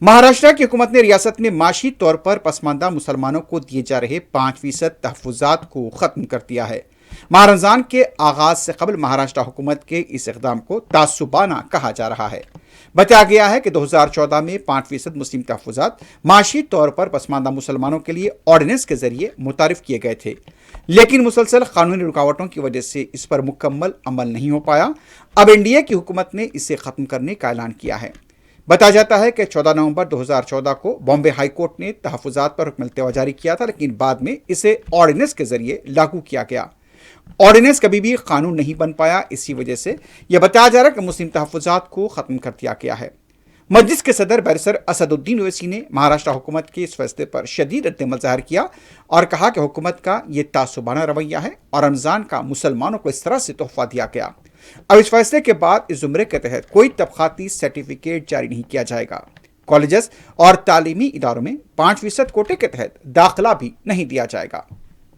مہاراشٹر کی حکومت نے ریاست میں معاشی طور پر پسماندہ مسلمانوں کو دیے جا رہے 5% تحفظات کو ختم کر دیا ہے۔ ماہ رمضان کے آغاز سے قبل مہاراشٹر حکومت کے اس اقدام کو تعصبانہ کہا جا رہا ہے۔ بتایا گیا ہے کہ 2014 میں 5% مسلم تحفظات معاشی طور پر پسماندہ مسلمانوں کے لیے آرڈیننس کے ذریعے متعارف کیے گئے تھے، لیکن مسلسل قانونی رکاوٹوں کی وجہ سے اس پر مکمل عمل نہیں ہو پایا۔ اب این ڈی اے کی حکومت نے اسے ختم کرنے کا اعلان کیا ہے۔ بتایا جاتا ہے کہ 14 نومبر 2014 کو بامبے ہائی کورٹ نے تحفظات پر حکم التوا جاری کیا تھا، لیکن بعد میں اسے آرڈیننس کے ذریعے لاگو کیا گیا۔ آرڈیننس کبھی بھی قانون نہیں بن پایا، اسی وجہ سے یہ بتایا جا رہا ہے کہ مسلم تحفظات کو ختم کر دیا گیا ہے۔ مجلس کے صدر بیرسر اسد الدین اویسی نے مہاراشٹر حکومت کے اس فیصلے پر شدید رد عمل ظاہر کیا اور کہا کہ حکومت کا یہ تعصبانہ رویہ ہے اور رمضان کا مسلمانوں کو اس طرح سے تحفہ دیا گیا۔ اب اس فیصلے کے بعد اس زمرے کے تحت کوئی طبقاتی سرٹیفکیٹ جاری نہیں کیا جائے گا۔ کالجز اور تعلیمی اداروں میں 5% کوٹے کے تحت داخلہ بھی نہیں دیا جائے گا۔